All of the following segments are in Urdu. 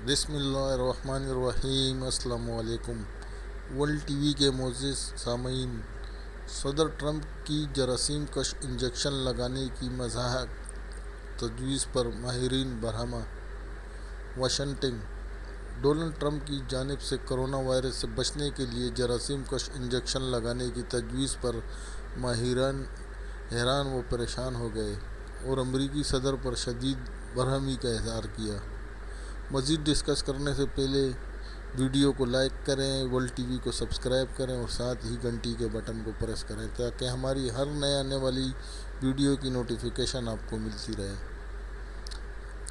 بسم اللہ الرحمن الرحیم۔ السلام علیکم۔ ورلڈ ٹی وی کے معزز سامعین، صدر ٹرمپ کی جراثیم کش انجیکشن لگانے کی مضحک تجویز پر ماہرین برہمہ۔ واشنگٹن۔ ڈونلڈ ٹرمپ کی جانب سے کرونا وائرس سے بچنے کے لیے جراثیم کش انجیکشن لگانے کی تجویز پر ماہرین حیران و پریشان ہو گئے اور امریکی صدر پر شدید برہمی کا اظہار کیا۔ مزید ڈسکس کرنے سے پہلے ویڈیو کو لائک کریں، ورلڈ ٹی وی کو سبسکرائب کریں اور ساتھ ہی گھنٹی کے بٹن کو پریس کریں تاکہ ہماری ہر نئے آنے والی ویڈیو کی نوٹیفیکیشن آپ کو ملتی رہے۔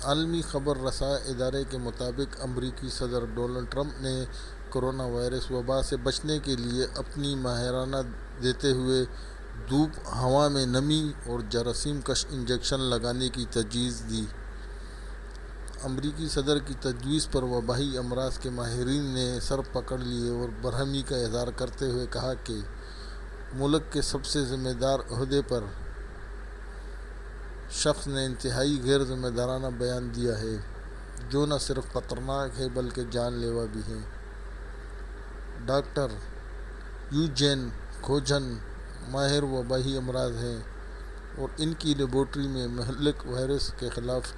عالمی خبر رساں ادارے کے مطابق امریکی صدر ڈونلڈ ٹرمپ نے کرونا وائرس وبا سے بچنے کے لیے اپنی ماہرانہ دیتے ہوئے دھوپ، ہوا میں نمی اور جراثیم کش انجیکشن لگانے کی تجویز دی۔ امریکی صدر کی تجویز پر وبائی امراض کے ماہرین نے سر پکڑ لیے اور برہمی کا اظہار کرتے ہوئے کہا کہ ملک کے سب سے ذمہ دار عہدے پر شخص نے انتہائی غیر ذمہ دارانہ بیان دیا ہے جو نہ صرف خطرناک ہے بلکہ جان لیوا بھی ہے۔ ڈاکٹر یوجین کھوجن ماہر وبائی امراض ہیں اور ان کی لیبارٹری میں مہلک وائرس کے خلاف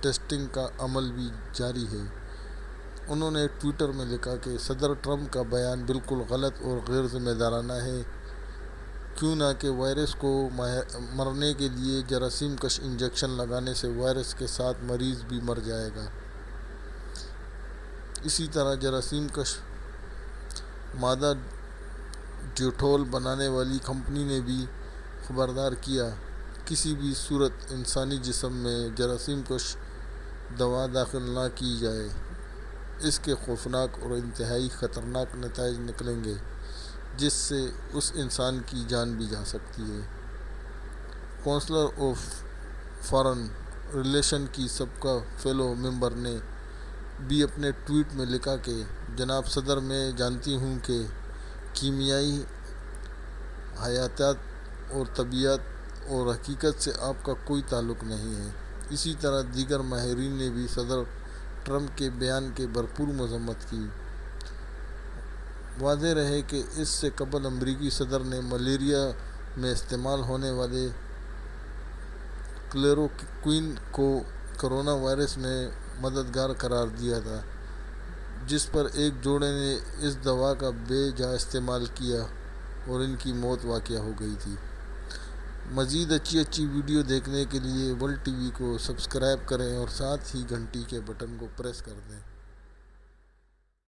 ٹیسٹنگ کا عمل بھی جاری ہے۔ انہوں نے ٹویٹر میں لکھا کہ صدر ٹرمپ کا بیان بالکل غلط اور غیر ذمہ دارانہ ہے، کیوں نہ کہ وائرس کو مرنے کے لیے جراثیم کش انجیکشن لگانے سے وائرس کے ساتھ مریض بھی مر جائے گا۔ اسی طرح جراثیم کش مادہ ڈیٹول بنانے والی کمپنی نے بھی خبردار کیا، کسی بھی صورت انسانی جسم میں جراثیم کش دوا داخل نہ کی جائے، اس کے خوفناک اور انتہائی خطرناک نتائج نکلیں گے جس سے اس انسان کی جان بھی جا سکتی ہے۔ کونسل آف فارن ریلیشن کی سابقہ فیلو ممبر نے بھی اپنے ٹویٹ میں لکھا کہ جناب صدر، میں جانتی ہوں کہ کیمیائی حیاتیات اور طبیعیات اور حقیقت سے آپ کا کوئی تعلق نہیں ہے۔ اسی طرح دیگر ماہرین نے بھی صدر ٹرمپ کے بیان کی بھرپور مذمت کی۔ واضح رہے کہ اس سے قبل امریکی صدر نے ملیریا میں استعمال ہونے والے کلوروکوئین کو کرونا وائرس میں مددگار قرار دیا تھا، جس پر ایک جوڑے نے اس دوا کا بے جا استعمال کیا اور ان کی موت واقع ہو گئی تھی۔ مزید اچھی ویڈیو دیکھنے کے لیے ورلڈ ٹی وی کو سبسکرائب کریں اور ساتھ ہی گھنٹی کے بٹن کو پریس کر دیں۔